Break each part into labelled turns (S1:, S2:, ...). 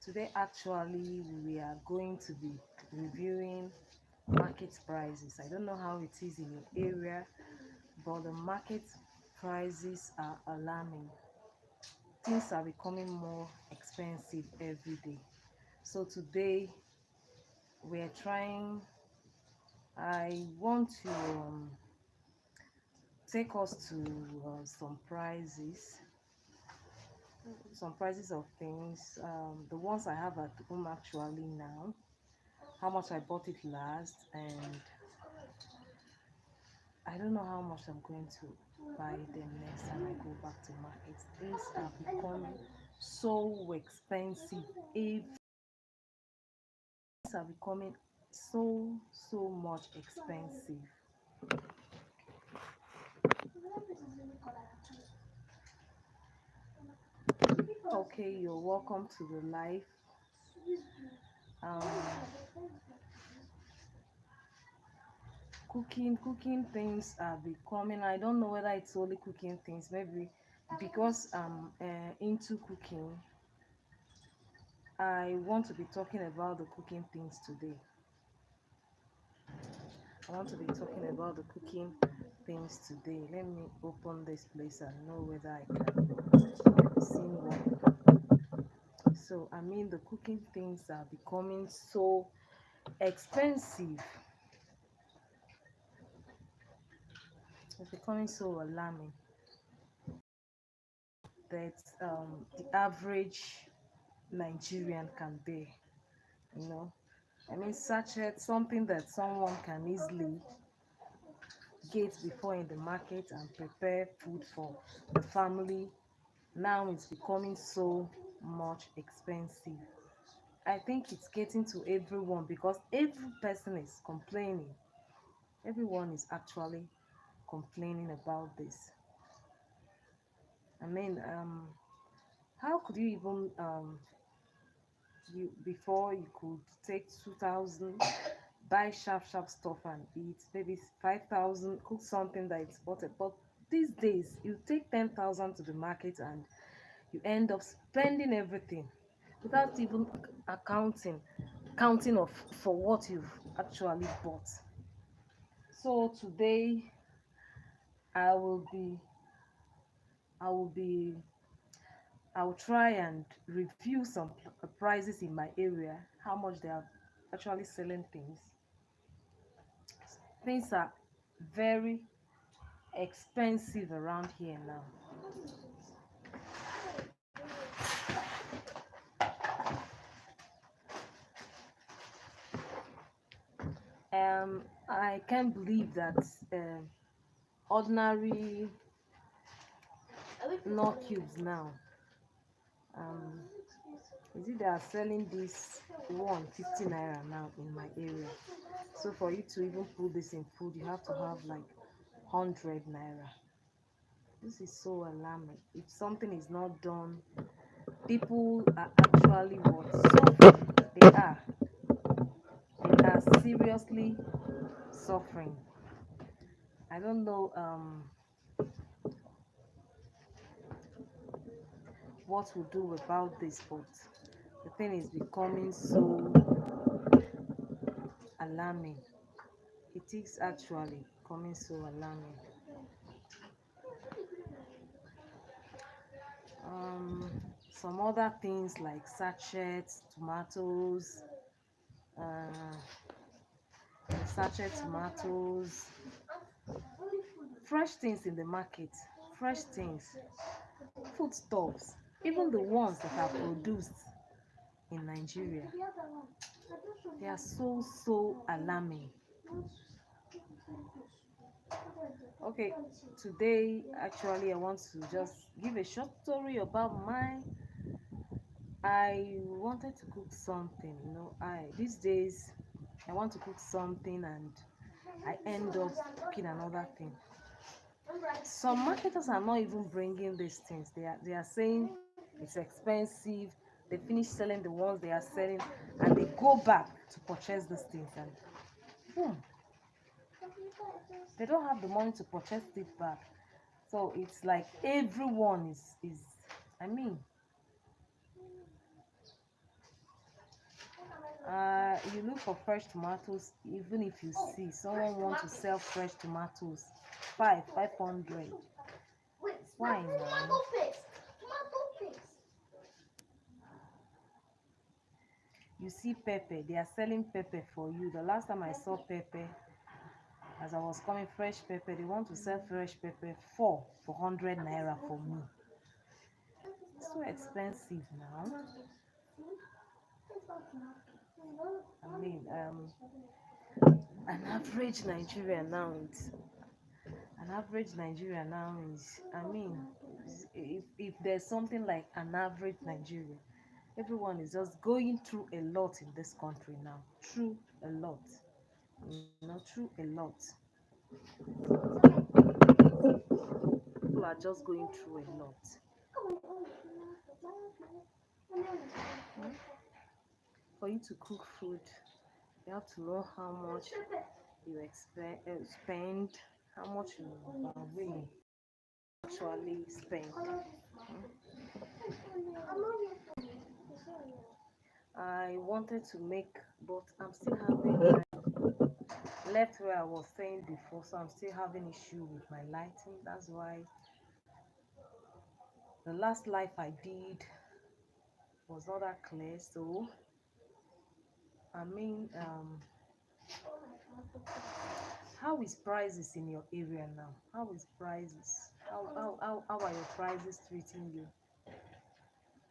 S1: Today, actually, we are going to be reviewing market prices. I don't know how it is in your area, but the market prices are alarming. Things are becoming more expensive every day. So, today, we're trying, I want to take us to some prices of things. The ones I have at home actually now, how much I bought it last, and I don't know how much I'm going to buy them next time I go back to market. Things are becoming so expensive. If things are becoming so much expensive. Okay, you're welcome to the live. Um, cooking things are becoming. I don't know whether it's only cooking things. Maybe because I'm into cooking, I want to be talking about the cooking things today. I want to be talking about the cooking things today. Let me open this place and know whether I can see one. So, I mean, the cooking things are becoming so expensive. It's becoming so alarming that the average Nigerian can bear. You know, I mean, sachet, something that someone can easily get before in the market and prepare food for the family. Now it's becoming so much expensive. I think it's getting to everyone because every person is complaining. Everyone is actually complaining about this. I mean, how could you even you before you could take 2,000, buy sharp stuff and eat, maybe 5,000, cook something that is bought, but these days you take 10,000 to the market and you end up spending everything without even accounting counting of for what you've actually bought. So today I will be I will be I'll try and review some prices in my area, how much they are actually selling things. Things are very expensive around here now. I can't believe that ordinary nut cubes now. Um, is it they are selling this 150 naira now in my area? So for you to even put this in food, you have to have like 100 naira. This is so alarming. If something is not done, people are actually what suffering. They are seriously suffering. I don't know what we'll do about this, but the thing is becoming so alarming. It is actually becoming so alarming. Um, some other things like sachets, tomatoes, uh, fresh things in the market, fresh things, foodstuffs, even the ones that are produced in Nigeria. They are so alarming. Okay, today actually I want to just give a short story about mine. I wanted to cook something, I these days I want to cook something and I end up cooking another thing. Some marketers are not even bringing these things. They are saying it's expensive. They finish selling the ones they are selling and they go back to purchase these things and boom, they don't have the money to purchase it back. So it's like everyone is I mean you look for fresh tomatoes. Even if you see someone want to sell fresh tomatoes, 500. Why now? You see pepper, they are selling pepper for you. The last time I saw pepper, as I was coming, fresh pepper, they want to sell fresh pepper for 100 naira for me. It's so expensive now. I mean, an average Nigerian now is an average Nigerian now is, I mean, if there's something like an average Nigerian, everyone is just going through a lot in this country now. Through a lot, through a lot. People are just going through a lot. For you to cook food, you have to know how much you spend, how much you really actually spend. I wanted to make, but I'm still having left where I was saying before, so I'm still having issue with my lighting. That's why the last live I did was not that clear. So I mean, how is prices in your area now? How is prices? How are your prices treating you?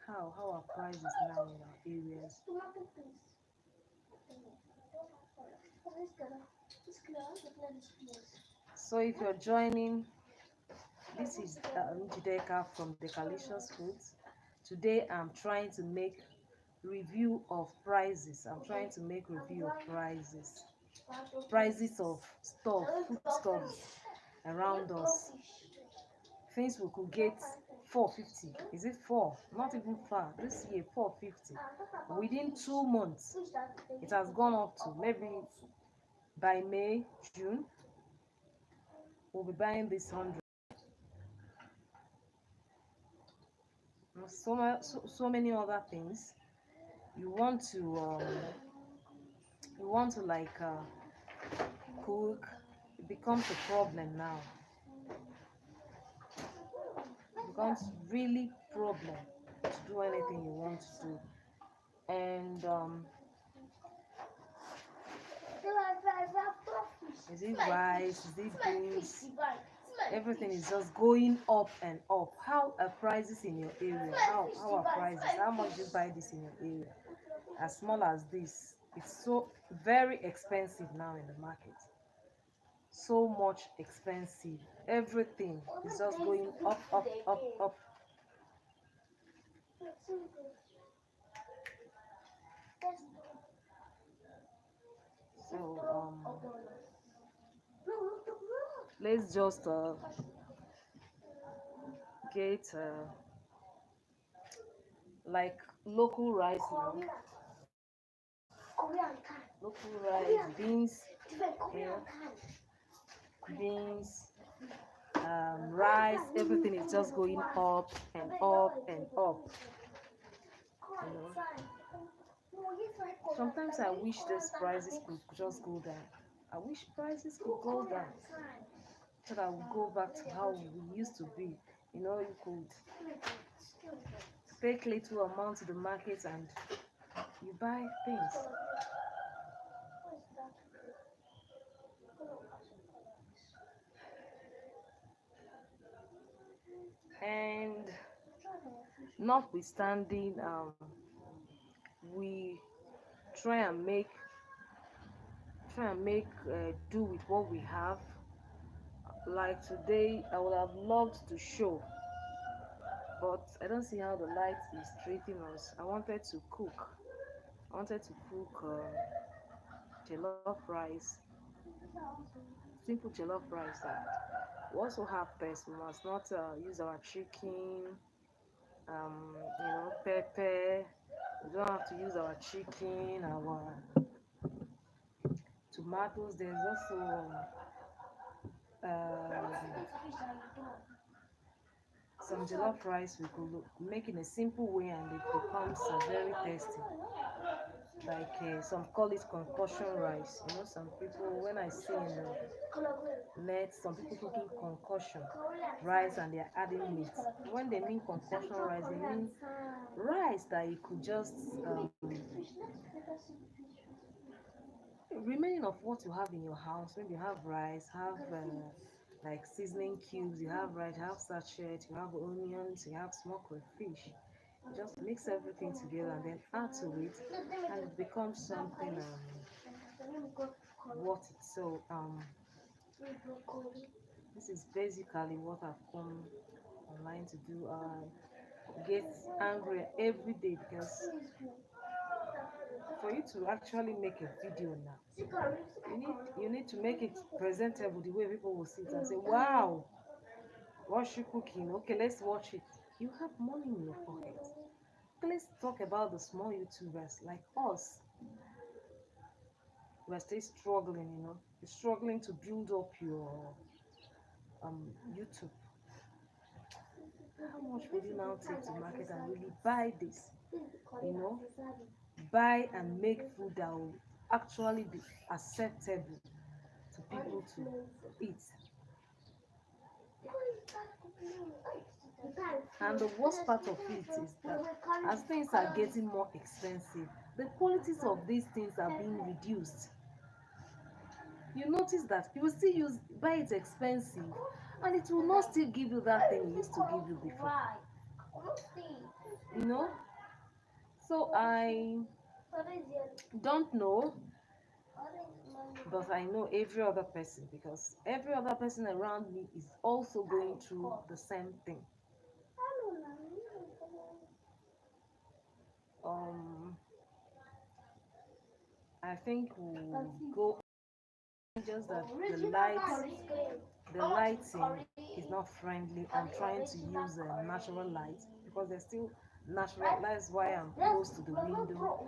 S1: How are prices now in our areas? So if you're joining, this is Njideka from Dekalicious Foods. Today I'm trying to make review of prices. I'm trying to make review of prices of foodstuffs around us. Things we could get 450. Is it 4? Not even far. This year 450. Within 2 months, it has gone up to maybe by May, June, we'll be buying this 100. So many other things. You want to like cook. It becomes a problem now. It becomes really problem to do anything you want to do. And is it rice? Is it beans? Everything is just going up and up. How are prices in your area? How are prices? How much do you buy this in your area? As small as this, it's so very expensive now in the market. So much expensive. Everything is just going up, up, up, up. So let's just get like local rice now. Local rice, beans, yeah, beans, rice, everything is just going up and up and up. You know. Sometimes I wish these prices could just go down. I wish prices could go down so that we go back to how we used to be. You could take little amount to the market and you buy things. And notwithstanding, we try and make do with what we have. Like today, I would have loved to show, but I don't see how the light is treating us. I wanted to cook. Jollof rice, simple jollof rice. We also have this. We must not use our chicken, pepper. We don't have to use our chicken, our tomatoes. There's also some jollof rice we could make in a simple way, and it becomes very tasty. like some call it concussion rice. You know, some people, when I see in the net, some people cooking concussion rice and they're adding meat. When they mean concussion rice, they mean rice that you could just remaining of what you have in your house. Maybe you have rice, have like seasoning cubes, you have rice, you have sachet, you have onions, you have smoked fish. You just mix everything together and then add to it, and it becomes something worth it. So this is basically what I've come online to do. I get angry every day because for you to actually make a video now, you need to make it presentable the way people will see it and say, wow, what's she cooking? Okay, let's watch it. You have money in your pocket. Okay, let's talk about the small YouTubers like us. We're still struggling, you know. You're struggling to build up your YouTube. How much would you now take to market and really buy this? You know, buy and make food that will actually be acceptable to people to eat. And the worst part of it is that as things are getting more expensive, the qualities of these things are being reduced. You notice that you will still buy it expensive and it will not still give you that thing it used to give you before. You know? So I don't know, but I know every other person because every other person around me is also going through the same thing. Um, I think we'll go just that the lighting is not friendly. I'm trying to use a natural light because there's still natural. That's why I'm close to the window.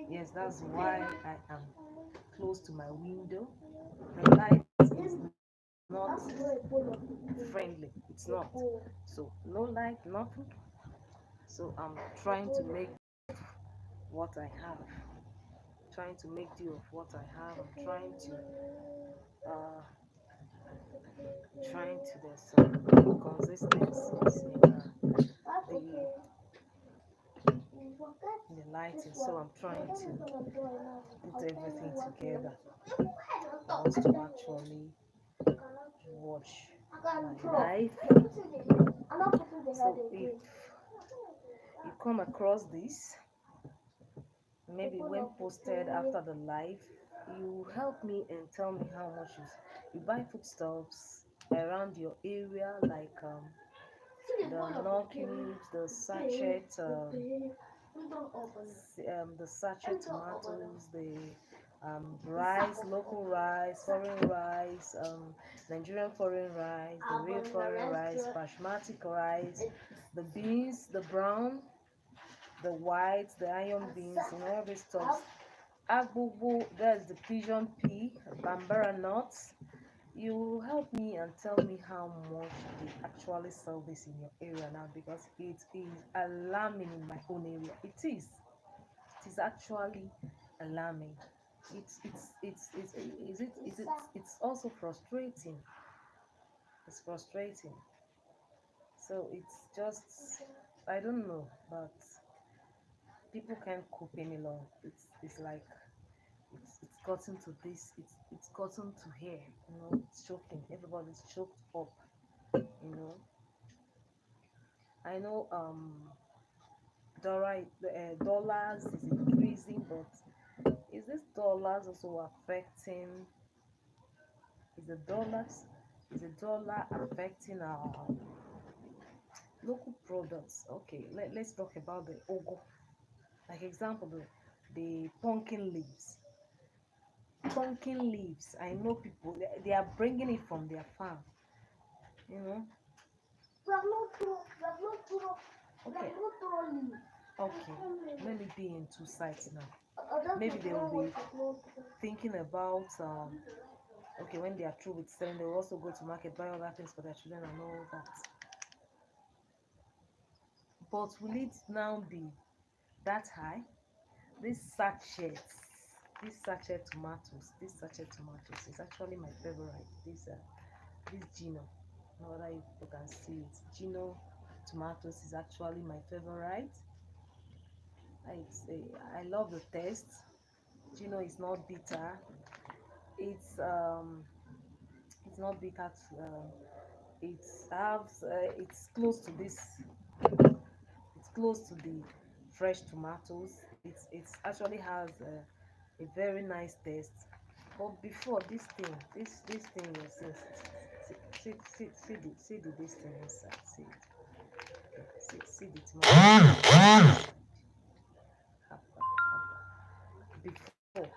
S1: Yes, that's why I am close to my window. The light is not friendly. It's not. So no light, nothing. So I'm trying to make what I have. Trying to make do of what I have. I'm uh trying to there's some inconsistencies in the lighting. So I'm trying to put everything together for us to actually watch my life. So if you come across this, maybe when posted after the live, you help me and tell me how much you buy foodstuffs around your area, like the knock cubes, the sachet tomatoes, the rice, local rice, foreign rice, Nigerian foreign rice, the real foreign rice, basmati rice, the beans, the brown, the white, the iron beans, you know, all these stuff. Agbobo, that's the pigeon pea, bambara nuts. You help me and tell me how much they actually sell this in your area now because it is alarming in my own area. It is actually alarming. It's also frustrating. It's frustrating. So it's just, I don't know, but people can't cope any longer. It's like it's gotten to this. It's gotten to here. You know, it's choking. Everybody's choked up. You know, I know dollars is increasing, but is this dollars also affecting? Is the dollars is the dollar affecting our local products? Okay, let's talk about the ogo. Like example, the pumpkin leaves. Pumpkin leaves. I know people they are bringing it from their farm. You know. Okay. Okay. Let me be in two sides now. Maybe they will be thinking about okay, when they are through with selling, they will also go to market, buy other things for their children and all that. But will it now be that high? This sachet, this sachet tomatoes, this sachet tomatoes is actually my favorite. This Gino, now that you people can see it, Gino tomatoes is actually my favorite. I love the taste. Gino is not bitter. It's it's not bitter. It's close to this. It's close to the fresh tomatoes. It's actually has a very nice taste. But before this thing you see the this thing inside. See the tomato. Before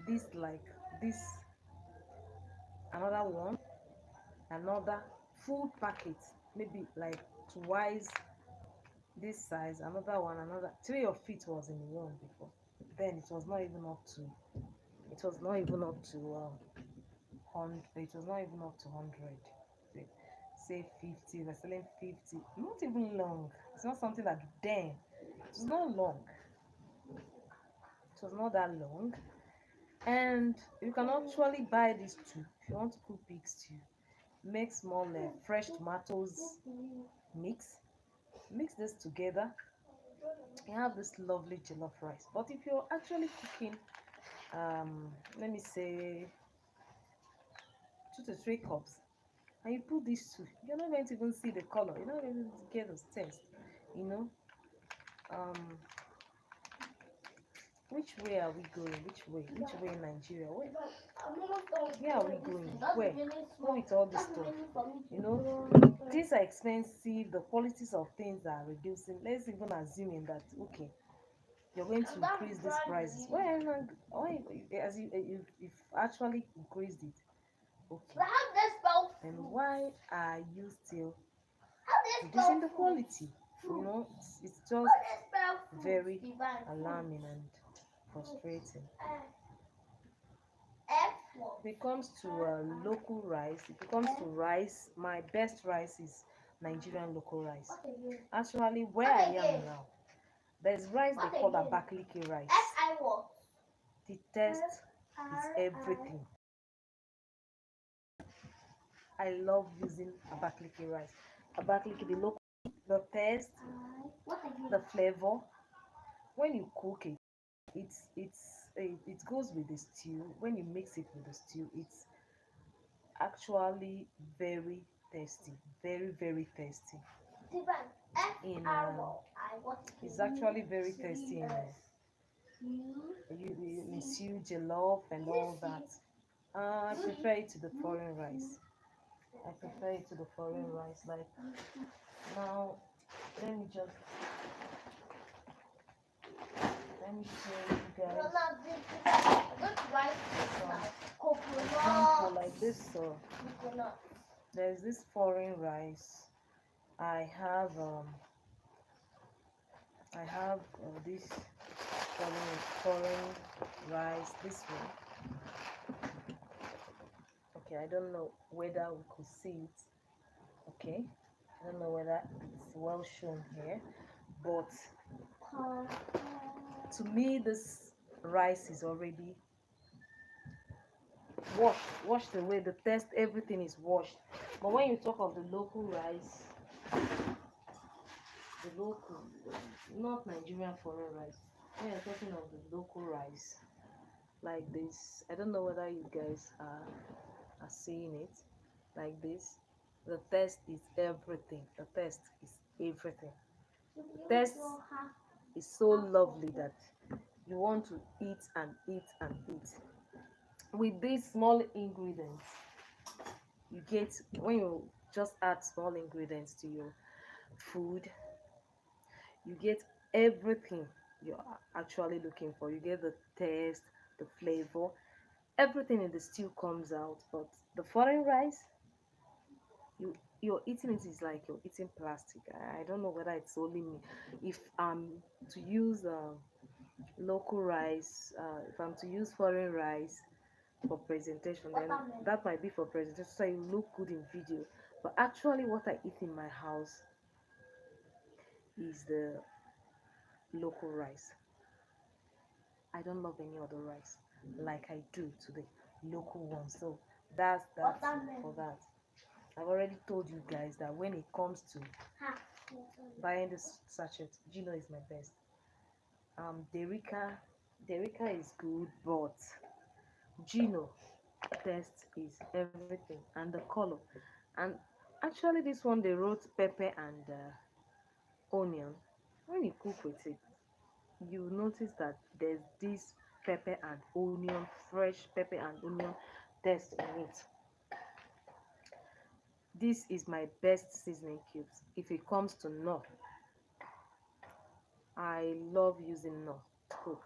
S1: this like this another one, another full packet, maybe like twice this size, another one, another three of it was in one before. Then it was not even up to it was not even up to 100. It was not even up to 100. Say 50, we're selling 50, not even long. It's not something that then it was not long, it was not that long. And you can actually buy this too if you want to cook pig stew. Make small fresh tomatoes, mix this together. You have this lovely jollof rice. But if you're actually cooking let me say 2 to 3 cups, and you put these two, you're not going to even see the color, you're not going to get the taste, you know. um which way are we going? Which way in Nigeria? Where are we going? Where? Go with all this stuff. You know, things are expensive, the qualities of things are reducing. Let's even assuming that okay, you're going to increase these prices. Why as you've actually increased it, okay. And why are you still reducing the quality? You know, it's just very alarming and frustrating. If it comes to local rice, if it comes to rice, my best rice is Nigerian local rice. Actually, where I am now, there's rice they call Abakaliki rice. The taste is everything. I love using Abakaliki rice. Abakaliki, the local, the taste, the flavor. When you cook it, it goes with the stew. When you mix it with the stew, it's actually very tasty, very tasty. In it's actually very tasty in in stew, jollof, and all that. I prefer it to the foreign rice. I prefer it to the foreign rice. Like now, let me just let me show you guys example like this. So there's this foreign rice. I have this foreign rice. This one. Okay, I don't know whether we could see it. Okay, I don't know whether it's well shown here, but to me this rice is already washed away. The taste, everything is washed. But when you talk of the local rice, the local, not Nigerian foreign rice, when you're talking of the local rice like this, I don't know whether you guys are seeing it like this. The taste is everything. The taste is everything. The taste is so lovely that you want to eat and eat and eat. With these small ingredients, you get when you just add small ingredients to your food, you get everything you're actually looking for. You get the taste, the flavor, everything in the stew comes out. But the foreign rice, you're eating it is like you're eating plastic. I don't know whether it's only me. If I'm to use local rice, if I'm to use foreign rice for presentation, then that might be for presentation so you look good in video. But actually, what I eat in my house is the local rice. I don't love any other rice like I do to the local one. So that's it for that. I've already told you guys that when it comes to buying this sachet, Gino is my best. Derica is good, but Gino taste is everything, and the color. And actually, this one they wrote pepper and onion. When you cook with it, you notice that there's this pepper and onion, fresh pepper and onion taste in it. This is my best seasoning cubes. If it comes to no, I love using no to cook.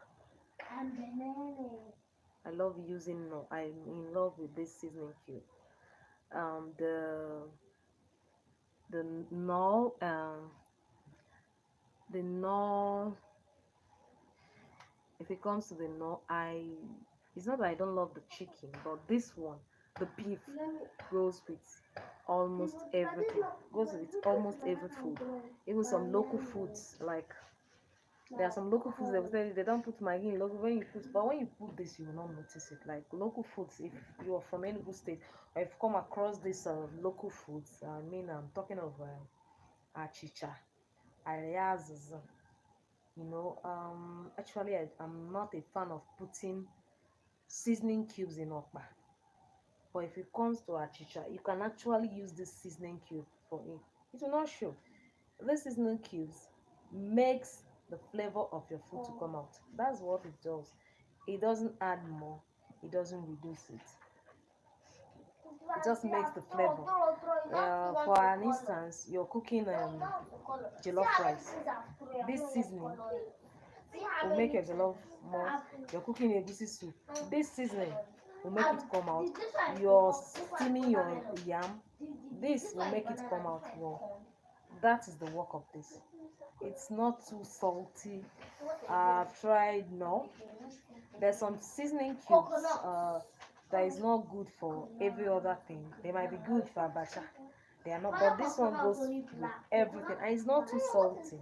S1: I love using no. I'm in love with this seasoning cube. Um, the the no the no if it comes to the no, I it's not that I don't love the chicken, but this one, the beef, goes with almost everything. Goes with almost every food. Even some local foods, like there are some local foods they will tell you they don't put maggi in local when you put, but when you put this you will not notice it. Like local foods, if you are from Enugu state or if you come across this local foods, I mean I'm talking of achicha, ariazes, actually I'm not a fan of putting seasoning cubes in okpa, but if it comes to achicha you can actually use this seasoning cube for it. It will not show. This seasoning cubes makes the flavor of your food to come out. That's what it does. It doesn't add more, it doesn't reduce it. It just makes the flavor. For an instance, you're cooking jollof rice. This seasoning will make your jollof more. You're cooking egusi soup. This seasoning will make it come out. You're steaming your yam. This will make it come out well. That is the work of this. It's not too salty. I've tried no. There's some seasoning cubes that is not good for every other thing. They might be good for abacha. They are not, but this one goes with everything, and it's not too salty.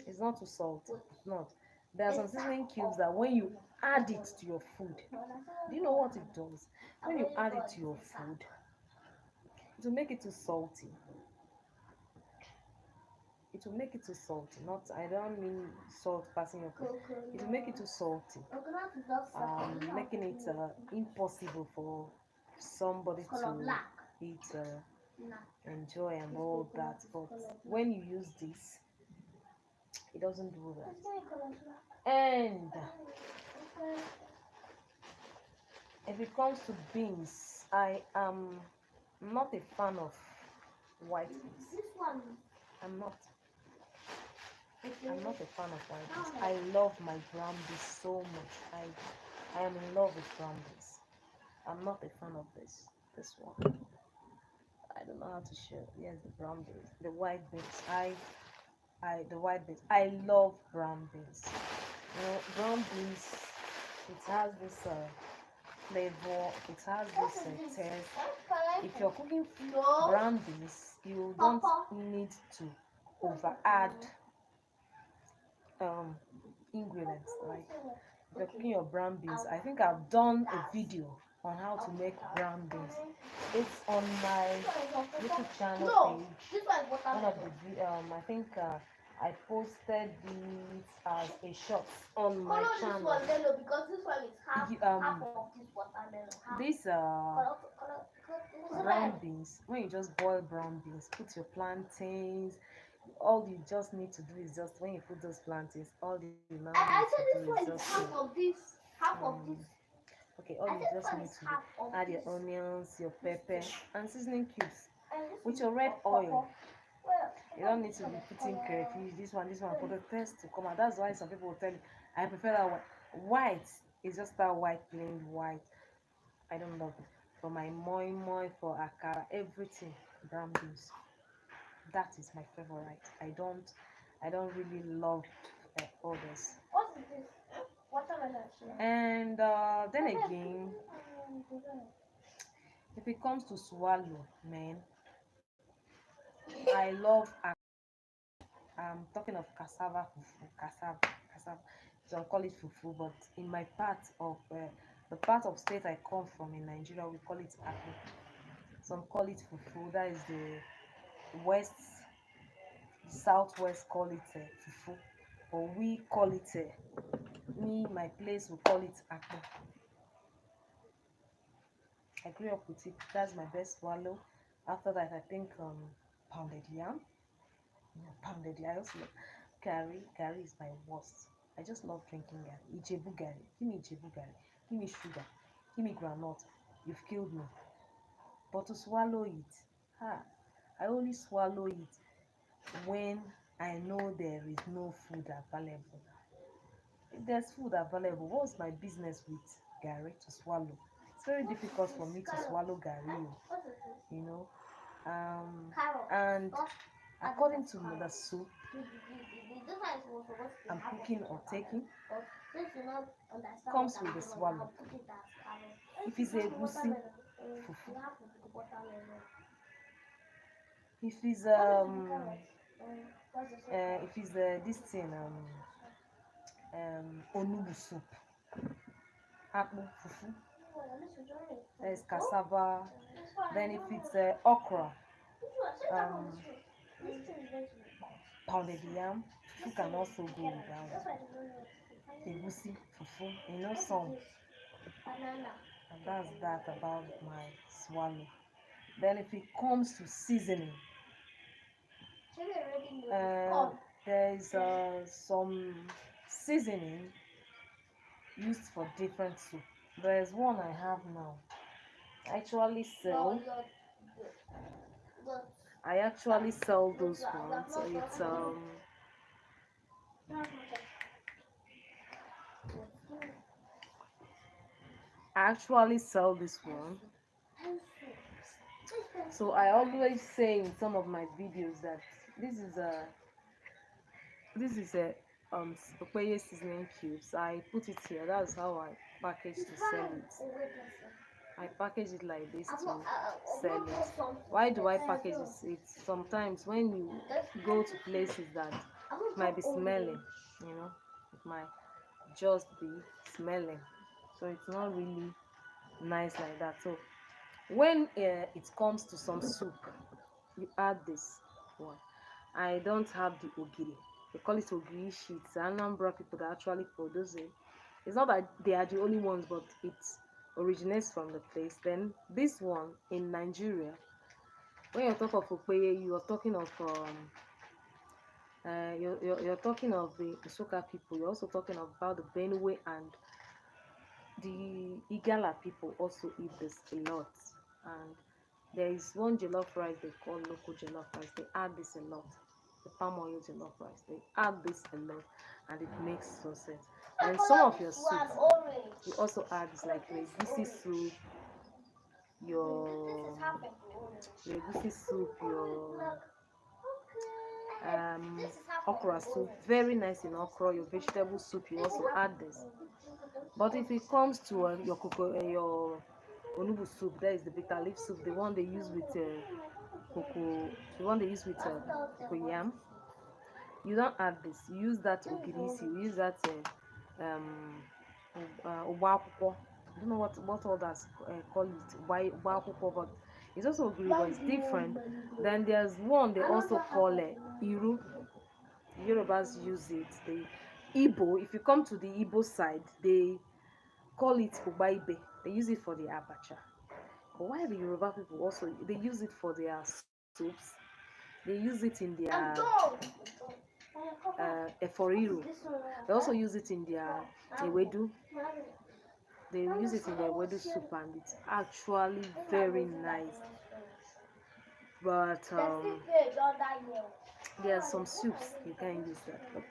S1: It's not too salty. It's not. There are some seasoning cubes that when you add it to your food, do you know what it does? When you add it to your food, it will make it too salty. It will make it too salty. Not, I don't mean salt passing your food. It will make it too salty, making it impossible for somebody to eat, enjoy, and all that. But when you use this, it doesn't do that. And if it comes to beans, I am not a fan of white beans. I'm not. I'm not a fan of white beans. I love my brown beans so much. I am in love with brown beans. I'm not a fan of this one. I don't know how to show. Yes, the brown beans, the white beans. The white beans. I love brown beans. Brown beans. It has this flavor. It has this taste. If you're cooking brown beans, you don't need to over add ingredients. Like if you're cooking your brown beans, I think I've done a video on how to make brown beans. It's on my YouTube channel page. One of the I think I posted it as a short on my channel. This brown beans, when you just boil brown beans, put your plantains. All you just need to do is just when you put those plantains, all you now need to do is just okay, all you just need to do, add your onions, your pepper, and seasoning cubes with your red oil. You don't need to be putting crayfish, this one for the taste to come out. That's why some people will tell you, I prefer that white. It's just that white, plain white. I don't love it. For my moi for akara, everything, brown beans. That is my favorite. I don't really love others. And then again, if it comes to swallow, man, I love. I'm talking of cassava, cassava. some call it fufu, but in my part of the part of state I come from in Nigeria, we call it akpu. Some call it fufu. That is the west, the southwest call it fufu, but we call it me, my place, we call it akpu. I grew up with it. That's my best swallow. After that, I think pounded yam. Pounded yam. I also love curry. Curry is my worst. I just love drinking gari. Ijebu gari. Give me Ijebu gari. Give me sugar. Give me granite. You've killed me. But to swallow it, I only swallow it when I know there is no food available. If there's food available, what's my business with gari to swallow? It's very difficult for me to swallow gari, you know. And according to the soup I'm cooking or taking, comes with a swallow. If it's a egusi, fufu. If it's this thing onubu soup, akpu, fufu. There's cassava. Then if it's okra, pounded yam, fufu can also go without egusi, fufu, some. And that's that about my swallow. Then if it comes to seasoning, there's some seasoning used for different soup. There's one I have now. I actually sell those ones. So it's I actually sell this one. So I always say in some of my videos that this is a Okpeye seasoning cubes. I put it here. That's how I package to sell it. I package it like this to sell it. Why do I package it? Sometimes when you go to places that might be smelling, it might just be smelling. So it's not really nice like that. So when it comes to some soup, you add this one. I don't have the ogiri. They call it ogiri sheets. Anambra people that actually produce it. It's not that they are the only ones, but it originates from the place. Then this one in Nigeria, when you talk of Okpeye, you are talking of you're talking of the Nsukka people. You're also talking about the Benue and the Igala people also eat this a lot. And there is one jollof rice they call local jollof rice. They add this a lot. The palm oil jollof rice. They add this a lot, and it makes so sense. And some of your soups, you also add this, like your egusi soup, your egusi soup, your okra soup. Very nice in okra. Your vegetable soup, you also add this. But if it comes to your onubu soup, that is the bitter leaf soup, the one they use with cocoyam. You don't add this. You use that ogirisi. You use that ubakuko. I don't know what others call it, ubakuko, but it's also ogiri, but it's different. Then there's one they also call iru. The Yorubas use it. The Igbo, if you come to the Igbo side, they call it ubaibe. They use it for the abacha. But why the Yoruba people also they use it for their soups? They use it in their eforiru. They also use it in their ewedu. They use it in their ewedu soup, and it's actually very nice. But there are some soups you can't use that. But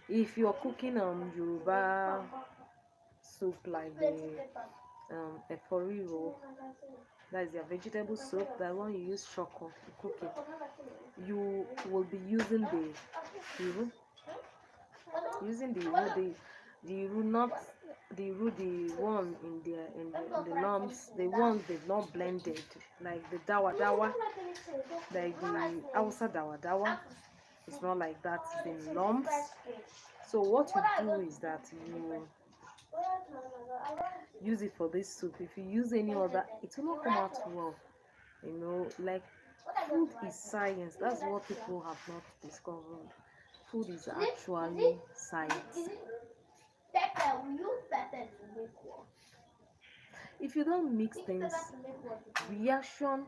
S1: if you're cooking Yoruba soup like the eforiru, that is your vegetable soup, that one you use shoko to cook it, you will be using the iru, not the one in the lumps, the ones they've not blended, like the dawa, like the Hausa dawa. It's not like that. It's in lumps. So what you do is that you use it for this soup. If you use any other, it will not come out well. Like food is science. That's what people have not discovered. Food is actually science.
S2: Pepper, we use pepper to make what?
S1: If you don't mix things, reaction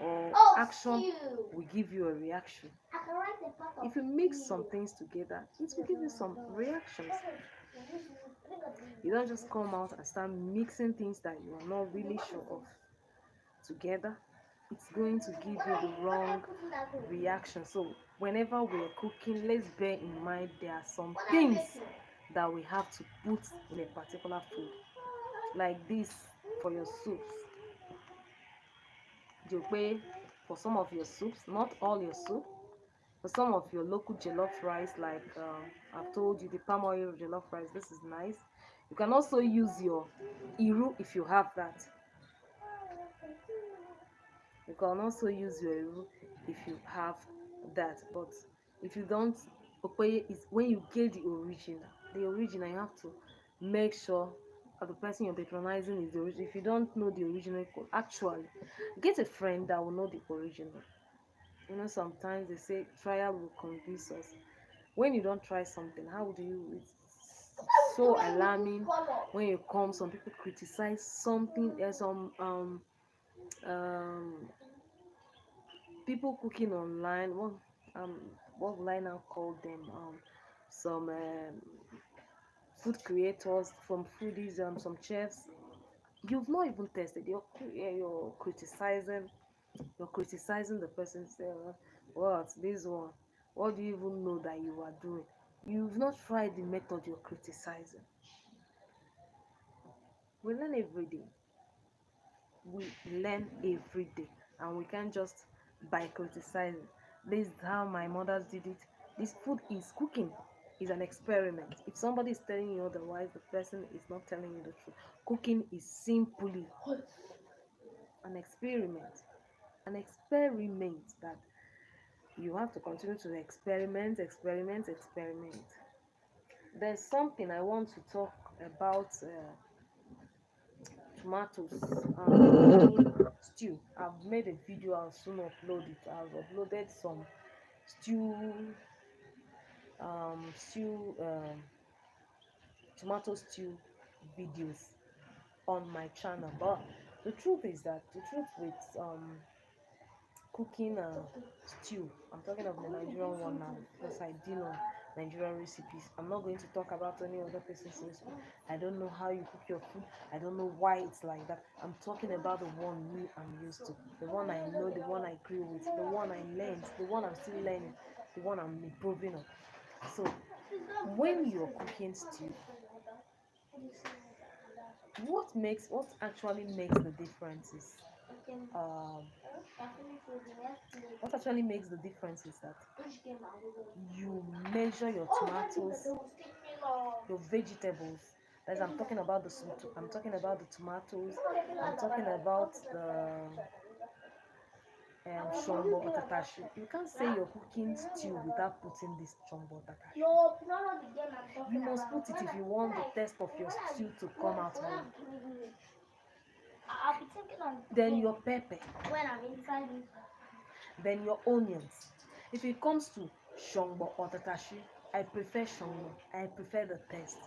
S1: or
S2: Oh,
S1: action
S2: stew.
S1: will give you a reaction.
S2: I can write a part of
S1: If you mix some
S2: stew.
S1: things together, it will give you some reactions. You don't just come out and start mixing things that you are not really sure of together. It's going to give you the wrong reaction. So whenever we're cooking, let's bear in mind there are some things that we have to put in a particular food. Like this for your soups. Jope, for some of your soups, not all your soup, for some of your local jollof rice, like I've told you, the palm oil jollof rice, this is nice. You can also use your iru if you have that. You can also use your iru if you have that. But if you don't, Okoye is when you get the original. The original, you have to make sure that the person you're patronizing is the original. If you don't know the original code, actually, get a friend that will know the original. Sometimes they say trial will convince us. When you don't try something, how do you? It's so alarming when you come. Some people criticize something. There's some um people cooking online. Um what will I now call them? Some food creators, from foodies, some chefs. You've not even tested. You're criticizing the person. Say, what this one? What do you even know that you are doing? You've not tried the method you're criticizing. We learn every day. We learn every day, and we can't just by criticizing. This is how my mothers did it. This food is cooking is an experiment. If somebody is telling you otherwise, the person is not telling you the truth. Cooking is simply an experiment. An experiment that you have to continue to experiment, experiment, experiment. There's something I want to talk about tomatoes stew. I've made a video. I'll soon upload it. I've uploaded some stew stew tomato stew videos on my channel. But the truth is that the truth with cooking stew, I'm talking of the Nigerian one now because I deal on Nigerian recipes. I'm not going to talk about any other person's recipe. I don't know how you cook your food. I don't know why it's like that. I'm talking about the one me I'm used to, the one I know, the one I grew with, the one I learned, the one I'm still learning, the one I'm improving on. So when you're cooking stew, what actually makes the difference is um what actually makes the difference is that you measure your tomatoes, your vegetables. As I'm talking about I'm talking about the tomatoes. I'm talking about the shombo otatashi. You can't say you're cooking stew without putting this shombo otatashi.
S2: No, it's not the game I'm talking
S1: You must
S2: about.
S1: put it if you want the taste of your stew to come out well.
S2: I'll be thinking on
S1: Then your pepper,
S2: when I'm inside this.
S1: then your onions. If it comes to shombo or tatashi, I prefer shombo. I prefer the taste.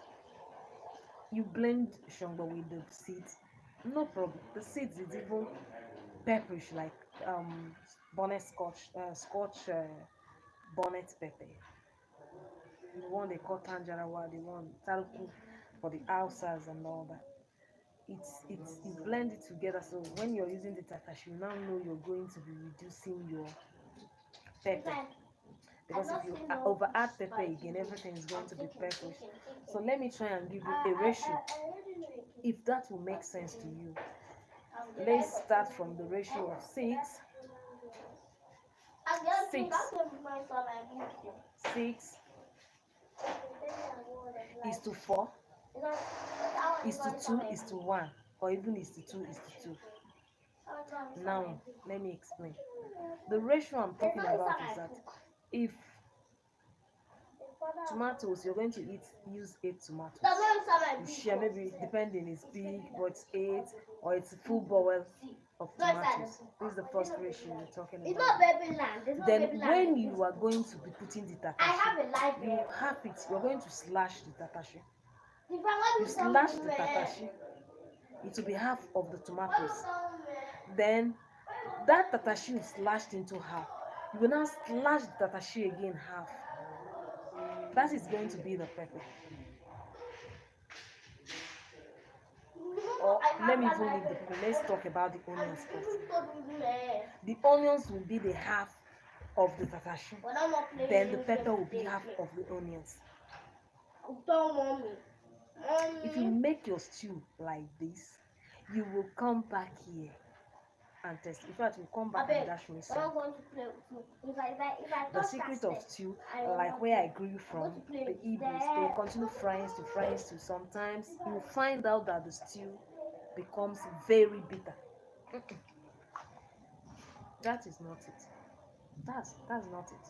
S1: You blend shombo with the seeds, no problem. The seeds is even pepperish, like bonnet scotch bonnet pepper. The one they call tanjarawa, the one taruku for the ulcers and all that. It's you blend it together. So when you're using the tatashi, you now know you're going to be reducing your pepper. Because if you over add pepper again, everything is going to be pepperish. So let me try and give you a ratio, if that will make sense to you. Let's start from the ratio of 6 6 is to 4 is to 2 is to 1, or even is to 2 is to 2. Now let me explain. The ratio I'm talking about is that if Tomatoes, you're going to use 8 tomatoes.
S2: The one inside my
S1: You
S2: big
S1: share,
S2: box.
S1: maybe depending, it's big, but it's 8, or it's a full bowl of
S2: No, it's not
S1: tomatoes. This is the first ratio we're talking
S2: It's
S1: about.
S2: not baby land. There's no
S1: Then
S2: baby land.
S1: when
S2: in
S1: you
S2: this.
S1: are going to be putting the
S2: I have
S1: tatashi,
S2: a library.
S1: you have it, you're going to slash the tatashi.
S2: If I want
S1: You
S2: to
S1: slash the tatashi, it will be half of the tomatoes. Then that tatashi is slashed into half. You will now slash the tatashi again half. That is going to be the pepper. Or let me even leave the pepper. Let's talk about the onions first. The onions will be the half of the tatashi. Then the pepper will be half of the onions.
S2: Don't want me.
S1: If you make your stew like this, you will come back here and test. In fact, you'll come back and dash me
S2: I'm
S1: some.
S2: not going to play with you. If I
S1: The
S2: touch
S1: secret
S2: that
S1: of
S2: step,
S1: stew,
S2: I will
S1: like
S2: not
S1: where I
S2: play.
S1: grew from,
S2: going to play
S1: the
S2: with
S1: Igbos,
S2: that.
S1: they continue frying to. Sometimes you find out that the stew becomes very bitter. That is not it. That's not it.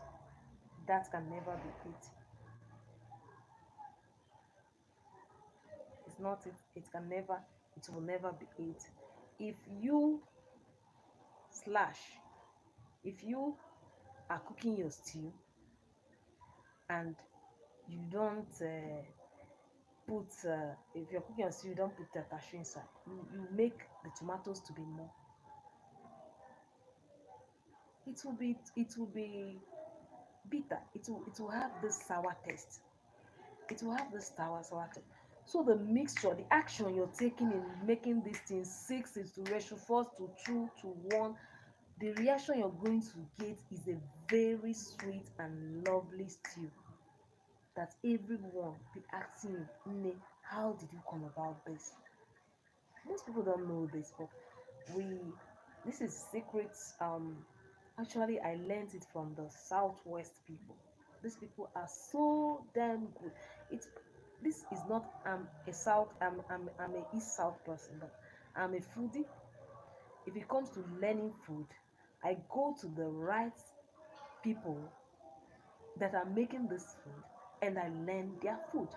S1: That can never be it. It's not it. It will never be it. If you slash, if you are cooking your stew and you don't put, if you're cooking your stew, you don't put the cashew inside. You make the tomatoes to be more. It will be bitter. It will have this sour taste. It will have this sour taste. So the mixture, the action you're taking in making these things 6 is to ratio 4 to 2 to 1, the reaction you're going to get is a very sweet and lovely stew that everyone be asking you, Nne, how did you come about this? Most people don't know this, but we this is secret. Actually, I learned it from the Southwest people. These people are so damn good. It's this is not a South. I'm a East South person, but I'm a foodie. If it comes to learning food, I go to the right people that are making this food and I learn their food.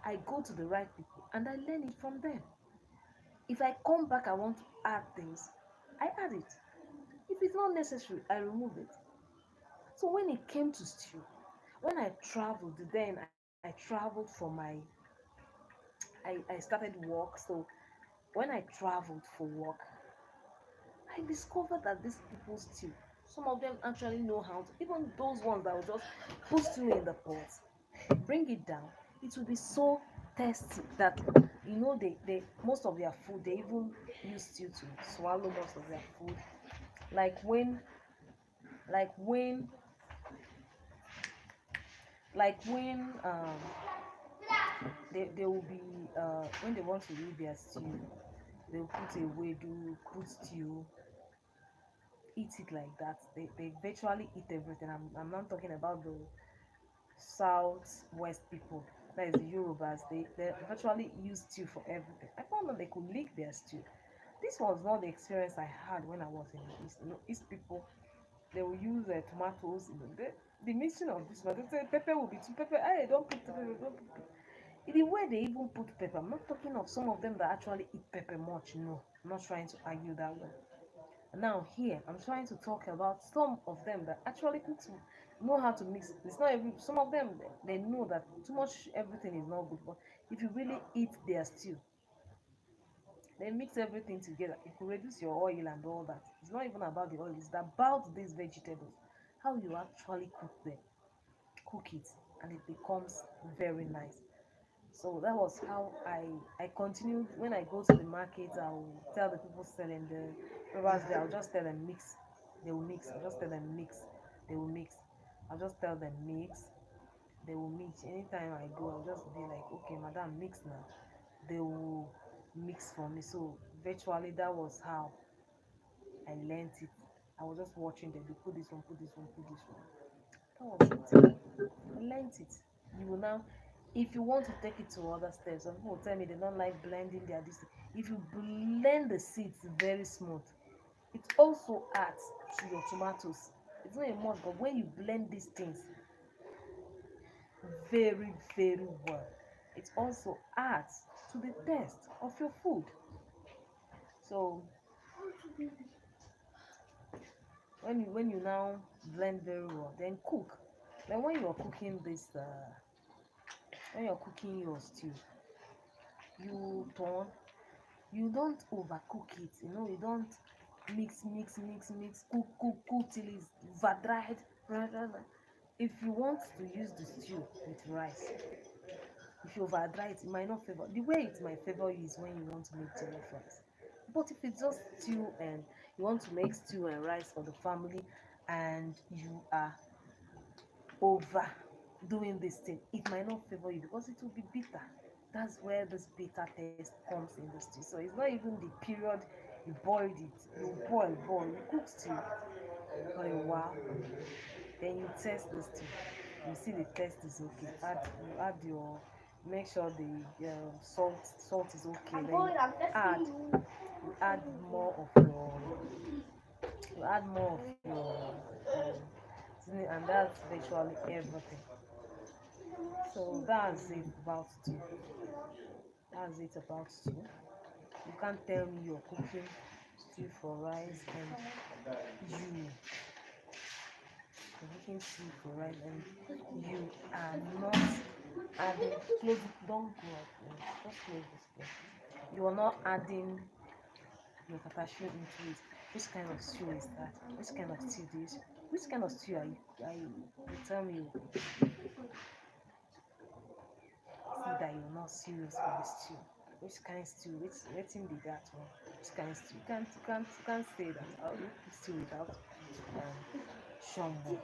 S1: I go to the right people and I learn it from them. If I come back, I want to add things, I add it. If it's not necessary, I remove it. So when it came to stew, when I traveled, then I traveled for I started work. So when I traveled for work, I discovered that these people stew. Some of them actually know how to, even those ones that will just put stew in the pot, bring it down. It will be so tasty that they most of their food they even use stew to swallow most of their food. Like when like when they will be when they want to eat their stew, they'll put a wedu, put stew, eat it like that. They virtually eat everything. I'm not talking about the Southwest people. That is the Yorubas. They virtually use stew for everything. I found that they could lick their stew. This was not the experience I had when I was in the East. East people, they will use tomatoes. The mixing of this one, they say pepper will be too pepper. Hey, don't put pepper, don't put pepper. The way they even put pepper, I'm not talking of some of them that actually eat pepper much. No, I'm not trying to argue that way. Now here, I'm trying to talk about some of them that actually know how to mix. It's not every. Some of them they know that too much everything is not good. But if you really eat their stew, they mix everything together. It could reduce your oil and all that. It's not even about the oil. It's about these vegetables. How you actually cook it, and it becomes very nice. So that was how I continued. When I go to the market, I'll tell the people selling the rivers there. I'll just tell them mix. They will mix. I'll just tell them mix. They will mix. I'll just tell them mix. They will mix. Anytime I go, I'll just be like, okay, madam, mix now. They will mix for me. So virtually that was how I learned it. I was just watching them. They put this one, put this one, put this one. That was it. I learned it. You will now, if you want to take it to other steps, some people tell me they don't like blending their this. If you blend the seeds very smooth, it also adds to your tomatoes. It's not a much, but when you blend these things, very, very well. It also adds to the taste of your food. So when you now blend very well, then cook. Then when you're cooking this, when you're cooking your stew, you turn, you don't overcook it. You don't mix, cook till it's over dried. If you want to use the stew with rice, if you over dry it, it might not favor. The way it might favor you is when you want to make jollof rice. But if it's just stew and you want to make stew and rice for the family, and you are over doing this thing, it might not favor you because it will be bitter. That's where this bitter taste comes in the stew. So it's not even the period you boiled it. You boil, you cook stew for a while, then you test the stew. You see the taste is okay. You add your, make sure the salt is okay.
S2: I'm
S1: Then
S2: going, I'm
S1: add
S2: testing you.
S1: you add more of your you add more of your seasoning, and that's virtually everything. So that's it about stew. That's it about stew. You can't tell me you're cooking stew for rice and you're cooking stew for rice and you are not adding, close it, don't go up, just close this place. You are not adding your potassium into it. Which kind of stew is that? Which kind of stew this? Which kind of stew you tell me see that you're not serious for the stew. Which kind of stew? Which be that one? Which kind of stew? You can't say that. I'll make stew without shombo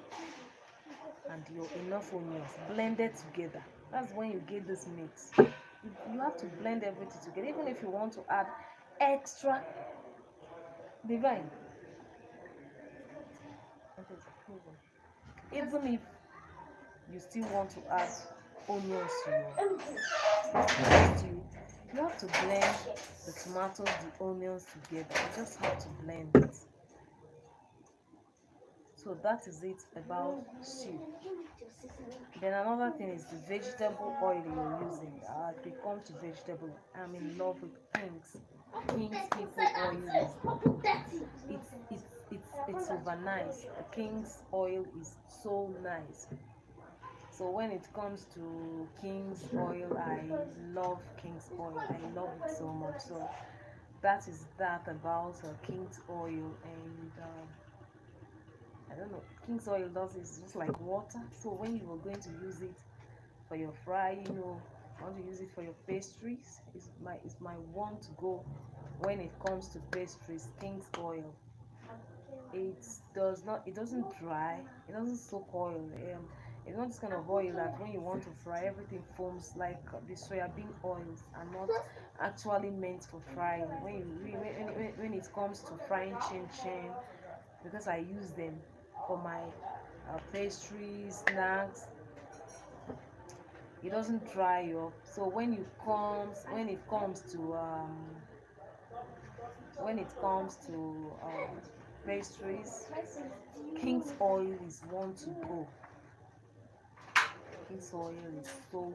S1: and your enough onions blended together. That's when you get this mix. You have to blend everything together. Even if you want to add extra divine, even if you still want to add onions to your stew, you have to blend the tomatoes, the onions together. You just have to blend it. So that is it about stew. Then another thing is the vegetable oil you're using. They come to vegetable. I'm in love with King's people oil it's over nice. The King's oil is so nice. So when it comes to King's oil, I love King's oil. I love it so much. So that is that about King's oil. And I don't know, King's oil does is just like water. So when you are going to use it for your fry, want to use it for your pastries, it's my one to go when it comes to pastries. King's oil. It doesn't dry, it doesn't soak oil. It's not this kind of oil that when you want to fry everything foams, like the soybean oils are not actually meant for frying. When it comes to frying chin chin, because I use them for my pastries, snacks, it doesn't dry up. So when it comes to pastries, King's oil is one to go. King's oil is so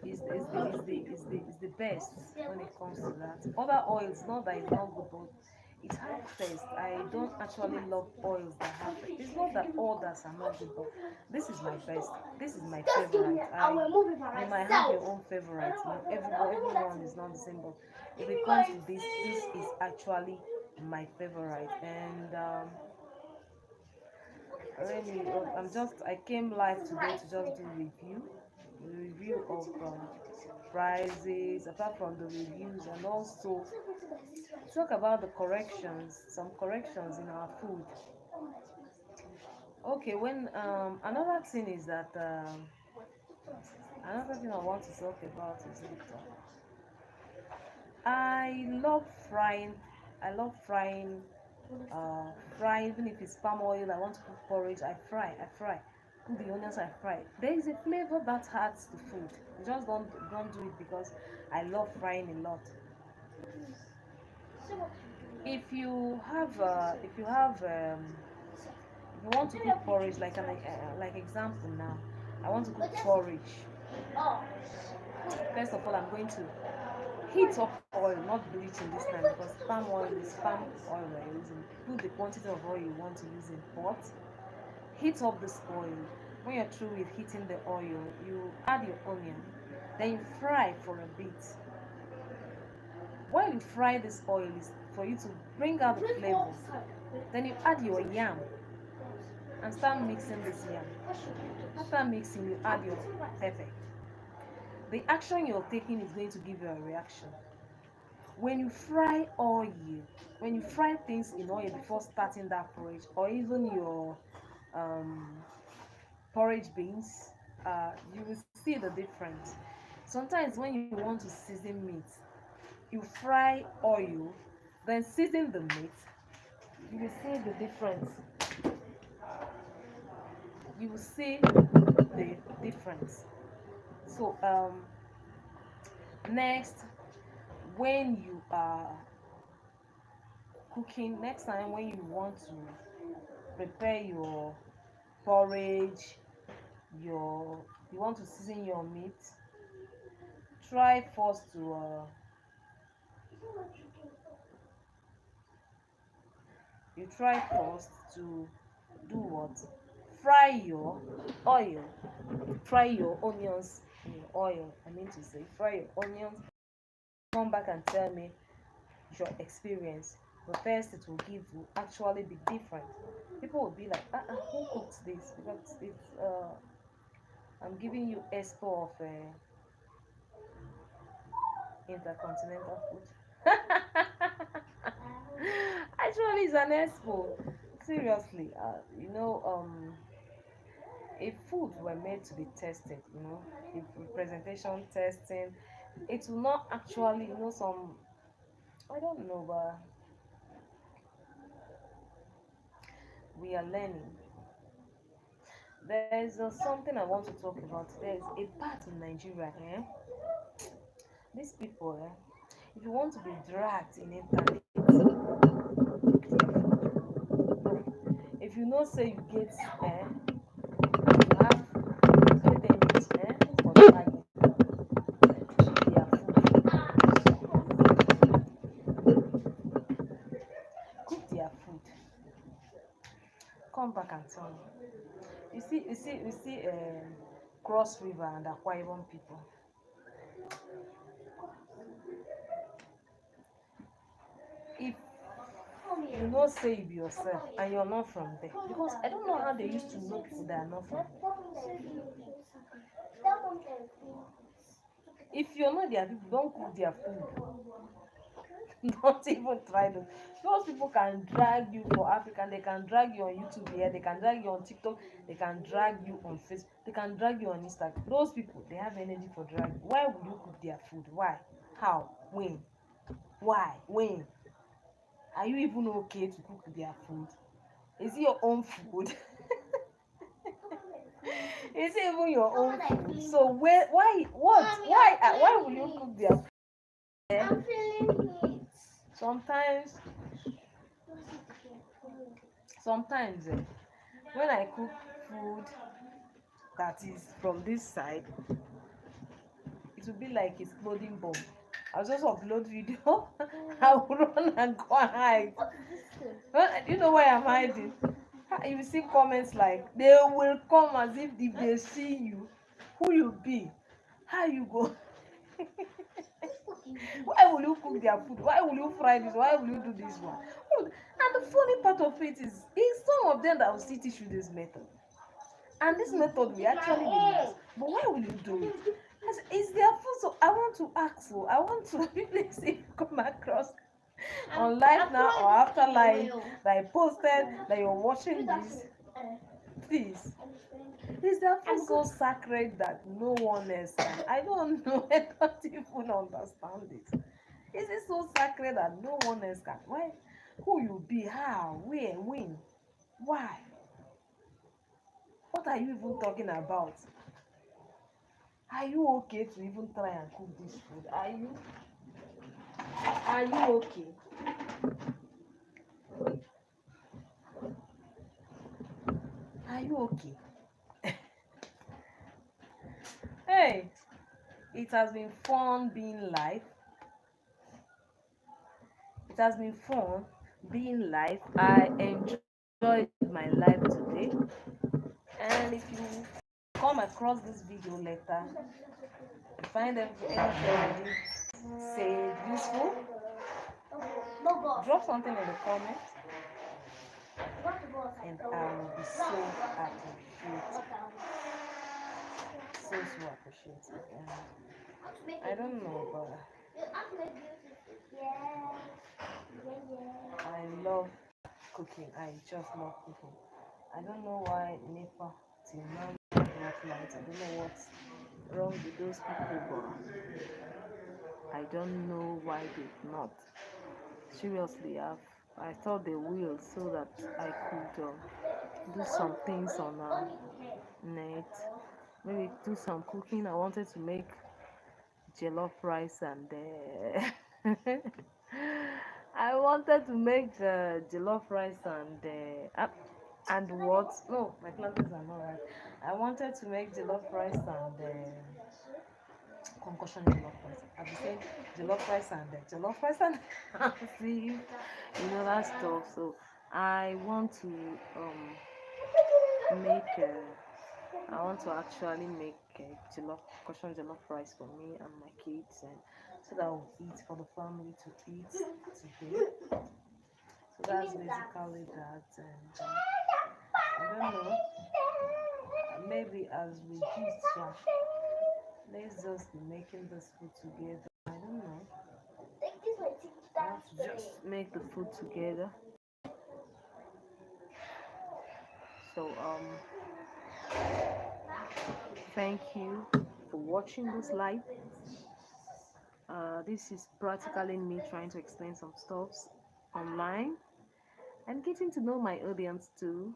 S1: is the best when it comes to that. Other oils, not that it's not good, but it has taste. I don't actually love oils that have taste. It's not that others are not good, but this is my best. This is my favorite. You might have your own favorite. Everyone is not the same, but if it comes to this is actually my favorite. And really, I came live today to just do review of prices, apart from the reviews, and also talk about some corrections in our food. Okay, when another thing I want to talk about is that I love frying. I love fry, even if it's palm oil. I want to cook porridge, I fry. Cook the onions, I fry. There is a flavor that adds to food. You just don't do it because I love frying a lot. If you want to cook porridge, like example now, I want to cook porridge.
S2: Oh,
S1: First of all, I'm going to heat up oil, not bleaching this time because palm oil is palm oil we're using. Put the quantity of oil you want to use in pot. Heat up this oil. When you're through with heating the oil, you add your onion. Then you fry for a bit. While you fry this oil is for you to bring out the flavor. Then you add your yam and start mixing this yam. After mixing, you add your pepper. The action you're taking is going to give you a reaction. When you fry oil, when you fry things in oil before starting that porridge, or even your um, porridge beans, you will see the difference. Sometimes when you want to season meat, you fry oil, then season the meat, you will see the difference. You will see the difference. So next, when you are cooking, next time when you want to prepare your porridge, you want to season your meat, try first to you try first to do what? Fry your oil. Fry your onions in your oil. I mean to say, fry your onions. Come back and tell me your experience. The first it will give will actually be different. People will be like, who cooks this? Because it's I'm giving you expo of intercontinental food. Actually, it's an expo. Seriously, if food were made to be tested, if presentation testing, it will not actually, some, I don't know, but we are learning. There's something I want to talk about. There's a part in Nigeria, these people, if you want to be dragged in internet, if you know say you get you have get enemies for dragging their cook their food, come back and tell me. You see Cross River and Akwa Ibom people. If you know say you be yourself and you're not from there, because I don't know how they used to know people that are not from there. If you're not their people, don't cook their food. Don't even try to. Those people can drag you for Africa, they can drag you on YouTube here, they can drag you on TikTok, they can drag you on Facebook, they can drag you on Instagram. Those people, they have energy for drag. Why would you cook their food? Why? How? When? Why? When? Are you even okay to cook their food? Is it your own food? Is it even your own food? So why what? Why will you cook their food?
S2: I'm feeling it.
S1: Sometimes when I cook food that is from this side, it will be like exploding bomb. I'll just upload video. I will run and go and hide. Well, you know why I'm hiding? You see comments like they will come as if they see you, who you be, how you go. Why will you cook their food? Why will you fry this? Why will you do this one? And the funny part of it is some of them that will still teach you this method. And this method will actually be nice. But why will you do it? It's their food, so I want to ask. So I want to please if you come across on live now or after live that I posted that you're watching this, please. Is their food so sacred that no one else can? I don't know. I don't even understand it. Is it so sacred that no one else can? Why? Who you be? How? Where? When? Why? What are you even talking about? Are you okay to even try and cook this food? Are you? Are you okay? Are you okay? Hey, it has been fun being live. It has been fun being live. I enjoyed my life today. And if you come across this video later, you find anything I did say useful,
S2: No boss.
S1: drop something in the comments,
S2: What the boss?
S1: and I will be so appreciative. So appreciative. And I don't know, but I love cooking. I just love cooking. I don't know why NEPA till now brought light. I don't know what's wrong with those people, but I don't know why they've not. Seriously, I thought they will so that I could do some things on net. Maybe do some cooking. I wanted to make jollof rice and I wanted to make jollof rice and what? No, my plantains are not right. I wanted to make jollof rice and concussion jollof rice. I've been saying jollof rice and jollof rice and see, that stuff. So I want to make. I want to actually make jollof concussion jollof rice for me and my kids, and so that we'll eat for the family to eat today. So that's basically that, and I don't know. Maybe as we eat, yeah, let's just be making this food together. I don't know. I want to just make the food together. So thank you for watching this live. This is practically me trying to explain some stuffs online and getting to know my audience too,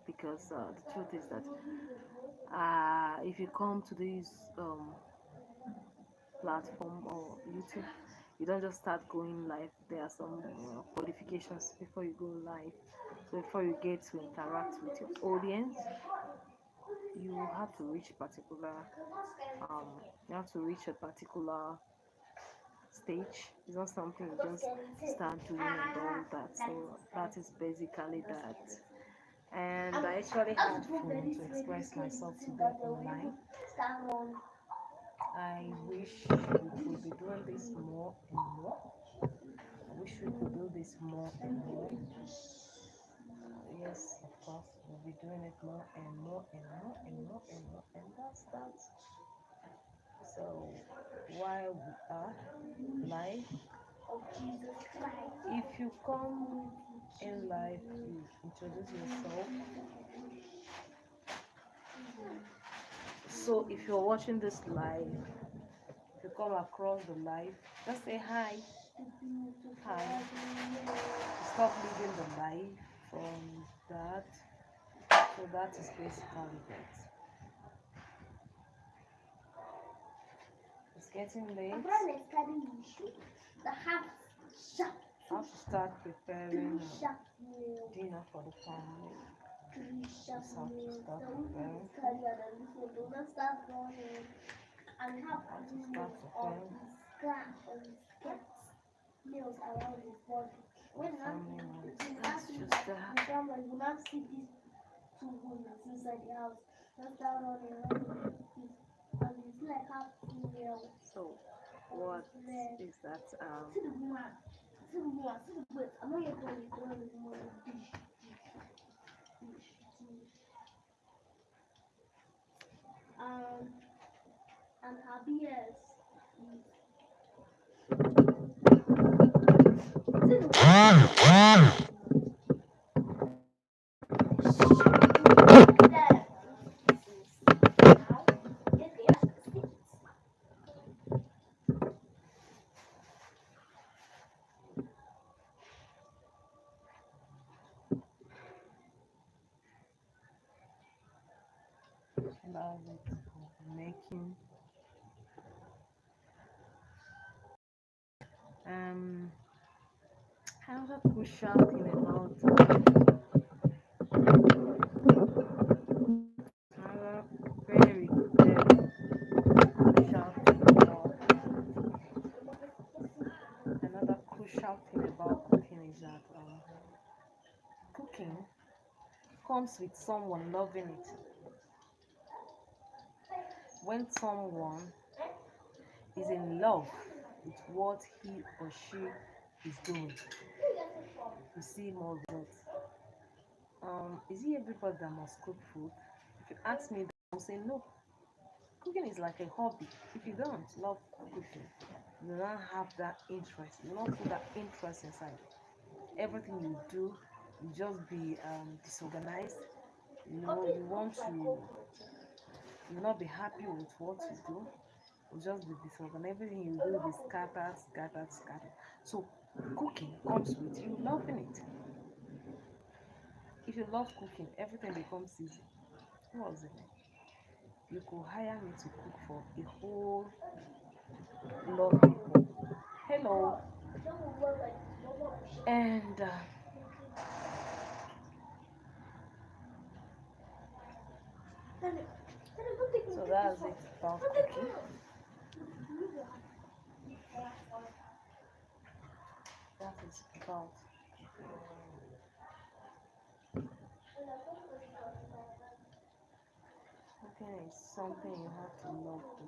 S1: because the truth is that if you come to this platform or YouTube, you don't just start going live. There are some qualifications before you go live. So before you get to interact with your audience, you have to reach a particular you have to reach a particular stage. It's not something you just start doing and all that. So that is basically that. And I actually had fun to express myself today online. I wish we could be doing this more and more. I wish we could do this more and more. Yes, of course, we'll be doing it more and more and more and more and more, and that's that. So while we are live, if you come in live, you introduce yourself. So if you're watching this live, if you come across the live, just say hi. Hi. Stop leaving the live from that. So that is basically that. It's getting late. I have to start preparing dinner for the family. Just have to start preparing.
S2: Nails around his body. When
S1: That's just that.
S2: you not see these two women inside the house. That's down on the right. And it's like half female.
S1: So what is that?
S2: See the woman. See the woman. See the wait. I'm not yet going to the woman. And her BS is
S1: love it making another crucial thing about another very comes with someone loving it. When someone is in love with what he or she is doing, you see more results. Is it everybody that must cook food? If you ask me, I will say no. Cooking is like a hobby. If you don't love cooking, you will not have that interest. You will not put that interest inside. Everything you do, you just be disorganized. You want to, you will not be happy with what you do. You just be disorganized. Everything you do will be scattered, scattered, scattered. So cooking comes with you loving it. If you love cooking, everything becomes easy. What was it? You could hire me to cook for a whole lot of people. Hello. And so that's it about cooking. That is about cooking is something you have to love to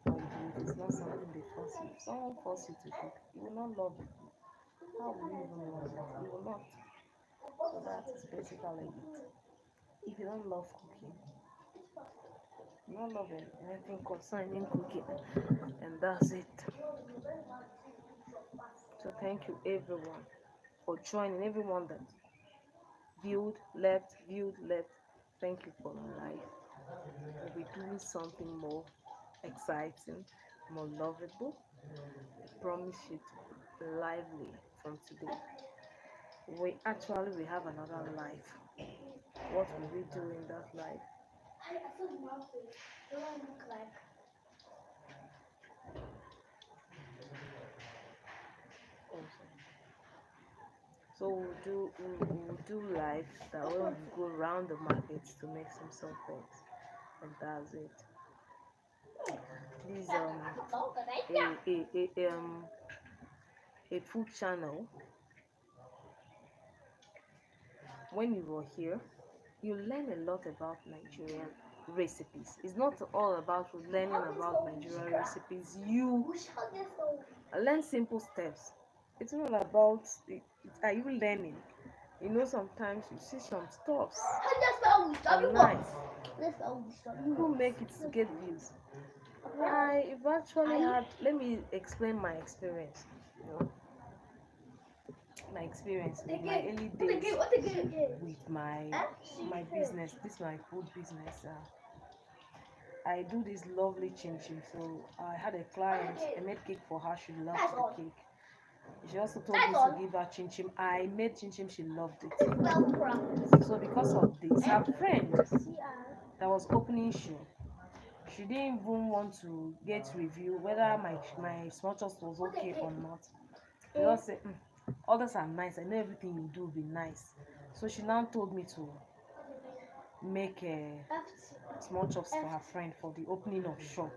S1: for you. It's not something they force you. If someone force you to cook, you will not love it. How will you even love it? You will not. So that is basically it. If you don't love cooking, you don't love anything concerning cooking, and that's it. So thank you everyone for joining. Everyone that viewed, left. Thank you for life. We'll be doing something more exciting, more lovable. I promise you to be lively from today. We have another life. What will we do in that life? Also. So we'll do life that way we go around the markets to make some things, and that's it. Please a food channel. When you were here, you learn a lot about Nigerian recipes. It's not all about learning about Nigerian recipes. You learn simple steps. It's not about are you learning? Sometimes you see some stuffs online. People make it to get views. I've actually had. Let me explain my experience. My experience with my early days with my business. This is my food business. I do this lovely chin chin. So I had a client. I made cake for her. She loved the cake. She also told me to give her chin chin. I made chin chin. She loved it. So because of this, her friend that was opening shoe, she didn't even want to get review whether my small toast was okay or not. She just said, others are nice. I know everything you do will be nice. So she now told me to make a small chops for her friend for the opening of shop.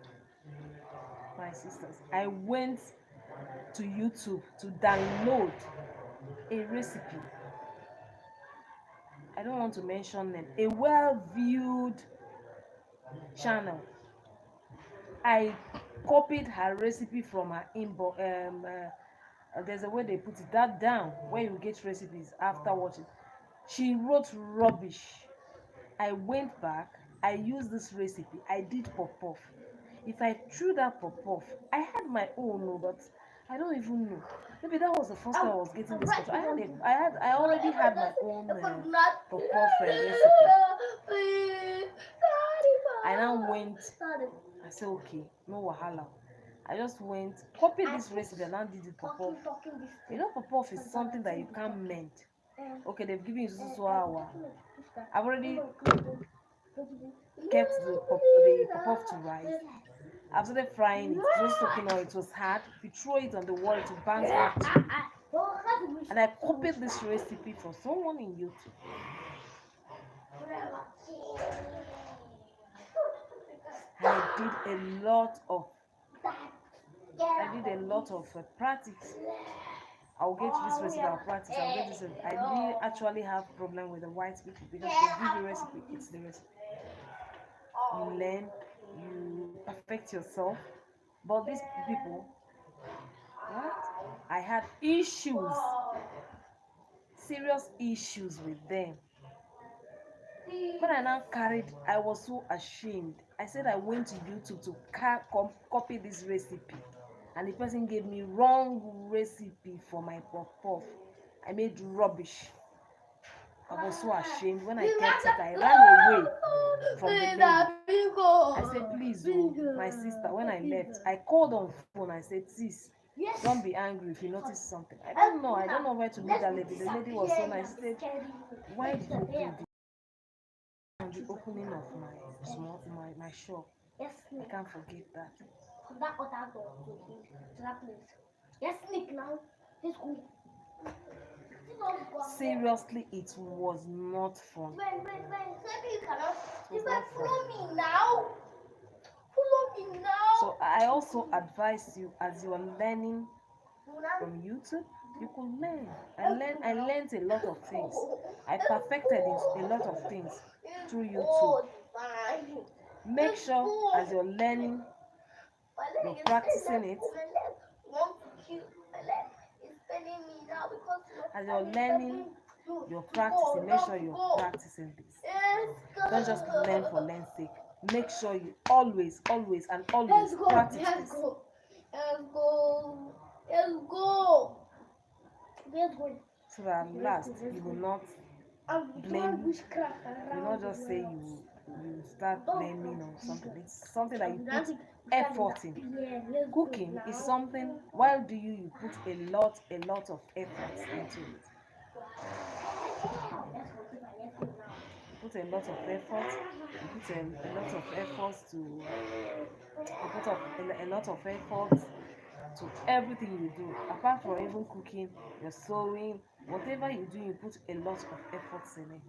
S1: My sisters, I went to YouTube to download a recipe. I don't want to mention them. A well-viewed channel. I copied her recipe from her inbox. There's a way they put it that down where you get recipes after watching. She wrote rubbish. I went back. I used this recipe. I did pop off. If I threw that pop off, I had my own, no, but I don't even know. Maybe that was the first time I was getting this photo. I already had my own pop off recipe. I now went. I said, okay, no wahala. I just went, copied this recipe and now did it pop off. Pop off is something that you can't mend. Okay, they've given you so hour. I've already kept the pop off to rise. I've started frying it, just soaking on it was hard. If you throw it on the wall, it will bounce back to you. And I copied this recipe from someone in YouTube. I did a lot of practice. I'll get this recipe, I'll practice, I'll get this recipe. I didn't actually have problem with the white people because they give you recipe, it's the recipe. You learn, you perfect yourself. But these people, what? I had issues, serious issues with them. When I now carried, I was so ashamed. I said I went to YouTube to copy this recipe, and the person gave me wrong recipe for my puff puff. I made rubbish. I was so ashamed. When I kept it, I ran away from the lady. I said, please, oh, my sister, when I left, I called on phone. I said, sis, don't be angry if you notice something. I don't know. I don't know where to meet that lady. The lady was so nice. She said, why did you do this? On the opening of my shop.
S2: Yes,
S1: I
S2: sneak.
S1: can't forget that.
S2: From that other door to that place. Yes, sneak now. Let's go.
S1: Seriously, it was not fun.
S2: Wait. Maybe you cannot.
S1: It was
S2: You
S1: not
S2: follow
S1: fun.
S2: me now. Follow me now.
S1: So I also advise you, as you are learning from YouTube, you could learn. I learned a lot of things. I perfected a lot of things through YouTube. Make sure as you're learning, you're practicing it. As you're learning, you're practicing. Make sure you're practicing this. Don't just learn for learn's sake. Make sure you always practice this. So that at last you will not blame. You not just say you start blaming or something. It's something that you put effort in. Cooking is something. While do you put a lot of effort into it. Put a lot of effort. You put a lot of efforts to. You put up a lot of effort to everything you do. Apart from even cooking, your sewing, whatever you do, you put a lot of efforts in it.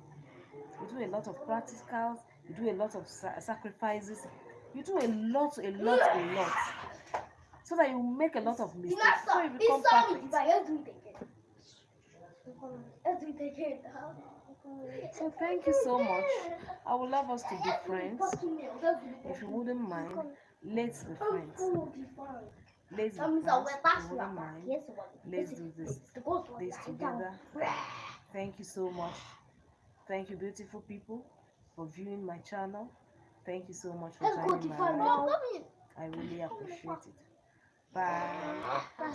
S1: You do a lot of practicals. You do a lot of sacrifices. You do a lot, so that you make a lot of mistakes. So you become perfect. So thank you so much. I would love us to be friends. If you wouldn't mind, let's be friends. Let's be friends. If you wouldn't mind, let's do this together. Thank you so much. Thank you, beautiful people, for viewing my channel. Thank you so much for joining my live. I really appreciate it. Bye.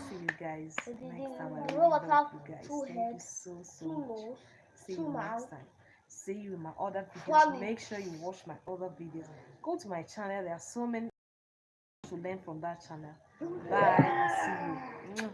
S1: See you guys next time. I really love you guys. Thank you so much. See you next time. See you in my other videos. Make sure you watch my other videos. Go to my channel. There are so many to learn from that channel. Bye. I see you.